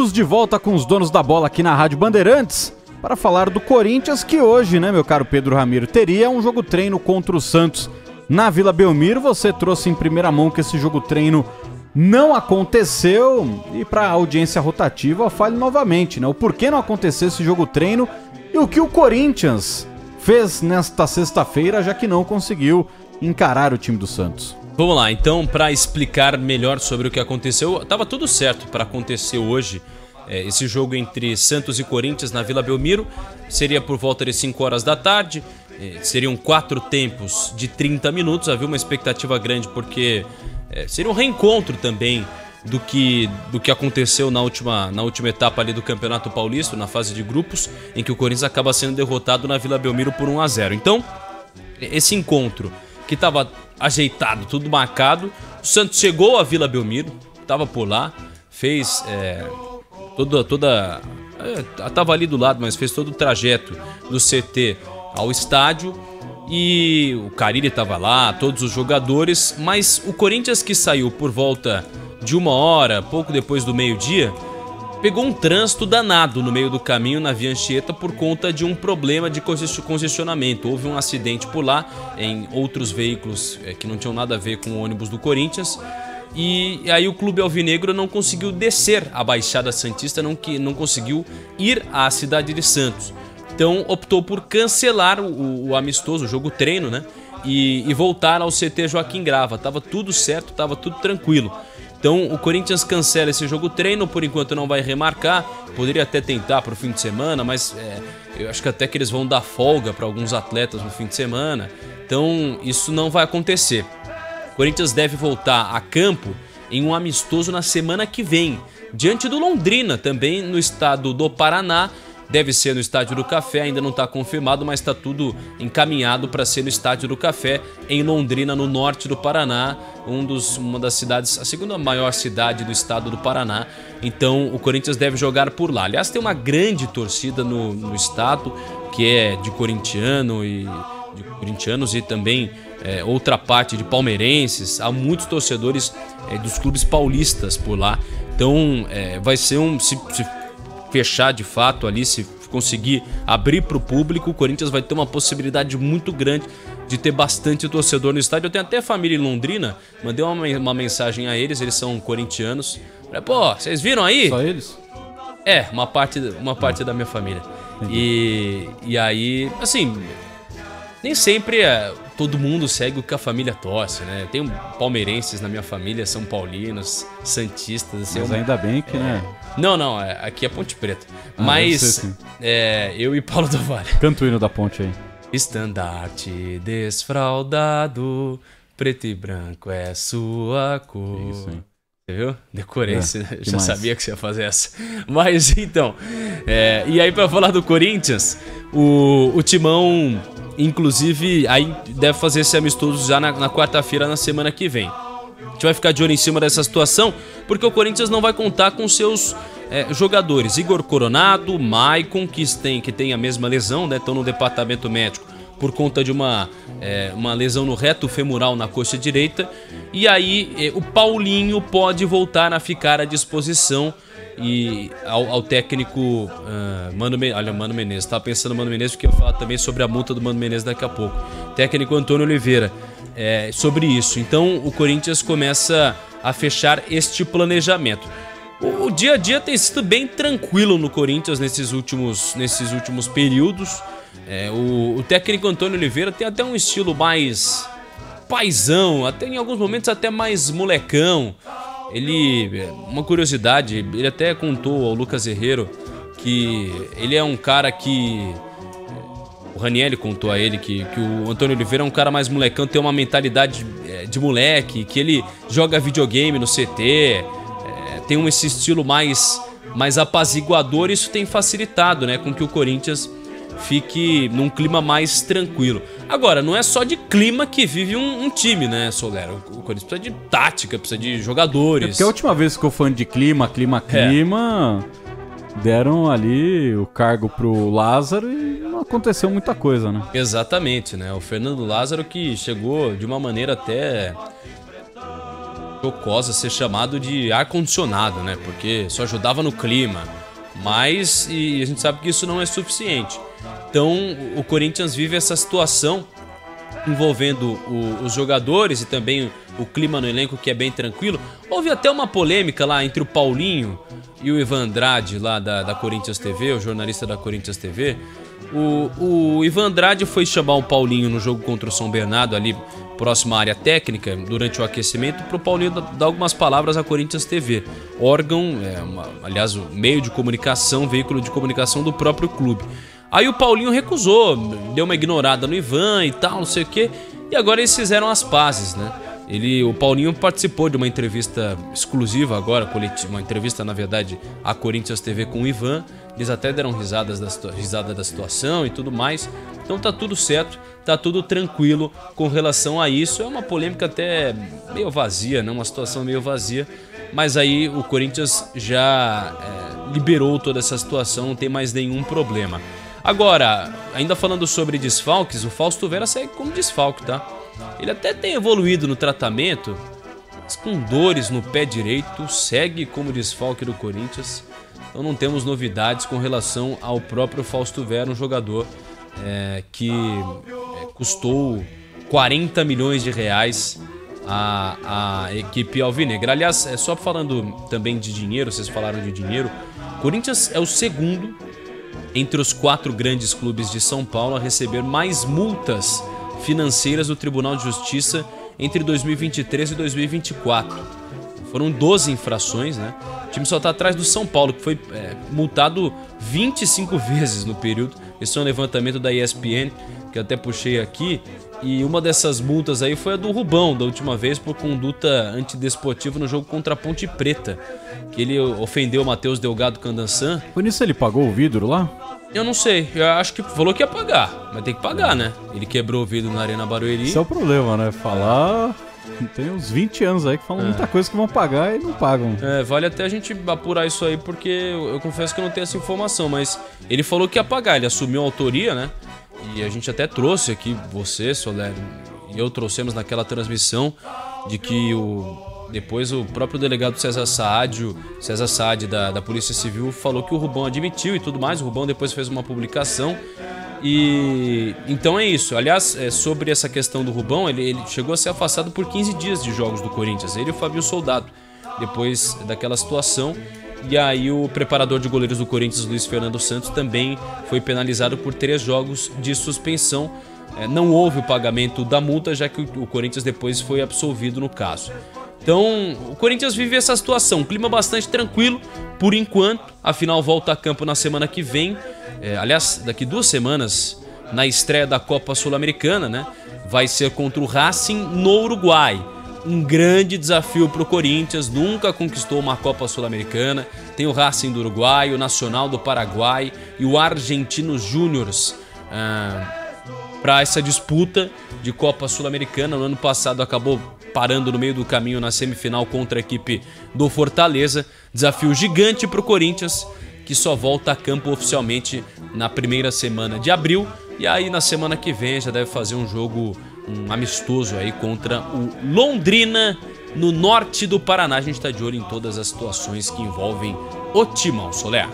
Estamos de volta com os donos da bola aqui na Rádio Bandeirantes para falar do Corinthians, que hoje, né, meu caro Pedro Ramiro, teria um jogo treino contra o Santos na Vila Belmiro. Você trouxe em primeira mão que esse jogo treino não aconteceu, e para a audiência rotativa, fale novamente, né, o porquê não aconteceu esse jogo treino e o que o Corinthians fez nesta sexta-feira, já que não conseguiu encarar o time do Santos. Vamos lá, então, para explicar melhor sobre o que aconteceu, estava tudo certo para acontecer hoje. Esse jogo entre Santos e Corinthians na Vila Belmiro seria por volta de 5 horas da tarde, seriam 4 tempos de 30 minutos, havia uma expectativa grande porque seria um reencontro também do que aconteceu na última etapa ali do Campeonato Paulista, na fase de grupos, em que o Corinthians acaba sendo derrotado na Vila Belmiro por 1-0. Então, esse encontro que estava ajeitado, tudo marcado, o Santos chegou à Vila Belmiro, estava por lá, fez estava ali do lado, mas fez todo o trajeto do CT ao estádio, e o Carille estava lá, todos os jogadores, mas o Corinthians, que saiu por volta de 1 hora, pouco depois do meio-dia, pegou um trânsito danado no meio do caminho na Via Anchieta por conta de um problema de congestionamento. Houve um acidente por lá, em outros veículos que não tinham nada a ver com o ônibus do Corinthians, e aí o clube alvinegro não conseguiu descer a Baixada Santista, não conseguiu ir à cidade de Santos. Então optou por cancelar o amistoso, o jogo treino, né? E voltar ao CT Joaquim Grava. Tava tudo certo, tava tudo tranquilo. Então o Corinthians cancela esse jogo treino, por enquanto não vai remarcar, poderia até tentar para o fim de semana, mas eu acho que até que eles vão dar folga para alguns atletas no fim de semana, então isso não vai acontecer. O Corinthians deve voltar a campo em um amistoso na semana que vem, diante do Londrina, também no estado do Paraná. Deve ser no Estádio do Café, ainda não está confirmado, mas está tudo encaminhado para ser no Estádio do Café, em Londrina, no norte do Paraná, uma das cidades, a segunda maior cidade do estado do Paraná. Então o Corinthians deve jogar por lá. Aliás, tem uma grande torcida no estado, que é de corintianos e também outra parte de palmeirenses. Há muitos torcedores dos clubes paulistas por lá. Então vai ser se fechar de fato ali, se conseguir abrir para o público, o Corinthians vai ter uma possibilidade muito grande de ter bastante torcedor no estádio. Eu tenho até família em Londrina, mandei uma mensagem a eles são corintianos. Falei, pô, vocês viram aí? Só eles? Uma parte da minha família. E aí, assim, nem sempre todo mundo segue o que a família torce, né? Tem palmeirenses na minha família, são paulinos, santistas. Assim, mas ainda bem que, né? Não, aqui é Ponte Preta. Mas eu e Paulo do Vale. Canta o hino da ponte aí. Estandarte desfraldado, preto e branco é sua cor. Isso, hein? Você viu? Decorei, já sabia que você ia fazer essa. Mas então, e aí pra falar do Corinthians, o Timão, inclusive, aí deve fazer esse amistoso já na quarta-feira, na semana que vem. A gente vai ficar de olho em cima dessa situação, porque o Corinthians não vai contar com seus jogadores. Igor Coronado, Maicon, que tem a mesma lesão, né? Estão no departamento médico por conta de uma lesão no reto femoral na coxa direita. E aí o Paulinho pode voltar a ficar à disposição e ao técnico Mano Menezes. Estava pensando no Mano Menezes, porque eu ia falar também sobre a multa do Mano Menezes daqui a pouco. Técnico Antônio Oliveira. Sobre isso. Então o Corinthians começa a fechar este planejamento. O dia a dia tem sido bem tranquilo no Corinthians nesses últimos períodos. O técnico Antônio Oliveira tem até um estilo mais paizão, até em alguns momentos até mais molecão. Uma curiosidade, ele até contou ao Lucas Herrero que ele é um cara que... O Ranieri contou a ele que o Antônio Oliveira é um cara mais molecão, tem uma mentalidade de moleque, que ele joga videogame no CT, tem esse estilo mais apaziguador. Isso tem facilitado, né, com que o Corinthians fique num clima mais tranquilo. Agora, não é só de clima que vive um time, né, Solero? O Corinthians precisa de tática, precisa de jogadores. Porque a última vez que eu fui de clima, deram ali o cargo pro Lázaro e não aconteceu muita coisa, né? Exatamente, né? O Fernando Lázaro, que chegou de uma maneira até Jocosa ser chamado de ar-condicionado, né? Porque só ajudava no clima. Mas e a gente sabe que isso não é suficiente. Então o Corinthians vive essa situação envolvendo os jogadores e também o clima no elenco, que é bem tranquilo. Houve até uma polêmica lá entre o Paulinho e o Ivan Andrade, lá da Corinthians TV, o jornalista da Corinthians TV. O Ivan Andrade foi chamar o Paulinho no jogo contra o São Bernardo, ali próximo à área técnica, durante o aquecimento, para o Paulinho dar algumas palavras à Corinthians TV. Órgão, aliás, o meio de comunicação, veículo de comunicação do próprio clube. Aí o Paulinho recusou, deu uma ignorada no Ivan e tal, não sei o quê. E agora eles fizeram as pazes, né? O Paulinho participou de uma entrevista exclusiva agora, uma entrevista, na verdade, à Corinthians TV com o Ivan. Eles até deram risada da situação e tudo mais. Então tá tudo certo, tá tudo tranquilo com relação a isso. É uma polêmica até meio vazia, né? Uma situação meio vazia. Mas aí o Corinthians já liberou toda essa situação, não tem mais nenhum problema. Agora, ainda falando sobre desfalques, o Fausto Vera segue como desfalque, tá? Ele até tem evoluído no tratamento, mas com dores no pé direito, segue como desfalque do Corinthians. Então não temos novidades com relação ao próprio Fausto Vera, um jogador que custou 40 milhões de reais à equipe alvinegra. Aliás, só falando também de dinheiro, vocês falaram de dinheiro, o Corinthians é o segundo entre os 4 grandes clubes de São Paulo a receber mais multas financeiras do Tribunal de Justiça entre 2023 e 2024. Foram 12 infrações, né? O time só está atrás do São Paulo, que foi multado 25 vezes no período. Esse é um levantamento da ESPN, que eu até puxei aqui. E uma dessas multas aí foi a do Rubão, da última vez, por conduta antidesportiva no jogo contra a Ponte Preta, que ele ofendeu o Matheus Delgado Candançan. Por isso ele pagou o vidro lá? Eu não sei, eu acho que falou que ia pagar, mas tem que pagar, né? Ele quebrou o vidro na Arena Barueri. Esse é o problema, né? Falar... Tem uns 20 anos aí que falam muita coisa que vão pagar e não pagam. Vale até a gente apurar isso aí, porque eu confesso que eu não tenho essa informação, mas ele falou que ia pagar, ele assumiu a autoria, né? E a gente até trouxe aqui, você, Soler, e eu trouxemos naquela transmissão de que depois o próprio delegado César Saad da Polícia Civil falou que o Rubão admitiu e tudo mais. O Rubão depois fez uma publicação. E então é isso. Aliás, sobre essa questão do Rubão, ele chegou a ser afastado por 15 dias de jogos do Corinthians. Ele e o Fabio Soldado, depois daquela situação. E aí o preparador de goleiros do Corinthians, Luiz Fernando Santos, também foi penalizado por 3 jogos de suspensão. Não houve o pagamento da multa, já que o Corinthians depois foi absolvido no caso. Então, o Corinthians vive essa situação, um clima bastante tranquilo por enquanto. Afinal, volta a campo na semana que vem. Aliás, daqui 2 semanas, na estreia da Copa Sul-Americana, né? Vai ser contra o Racing no Uruguai. Um grande desafio para o Corinthians, nunca conquistou uma Copa Sul-Americana. Tem o Racing do Uruguai, o Nacional do Paraguai e o Argentinos Júniors para essa disputa de Copa Sul-Americana. No ano passado acabou parando no meio do caminho na semifinal contra a equipe do Fortaleza. Desafio gigante para o Corinthians, que só volta a campo oficialmente na primeira semana de abril. E aí na semana que vem já deve fazer um jogo amistoso aí contra o Londrina, no norte do Paraná. A gente está de olho em todas as situações que envolvem o Timão, Soler.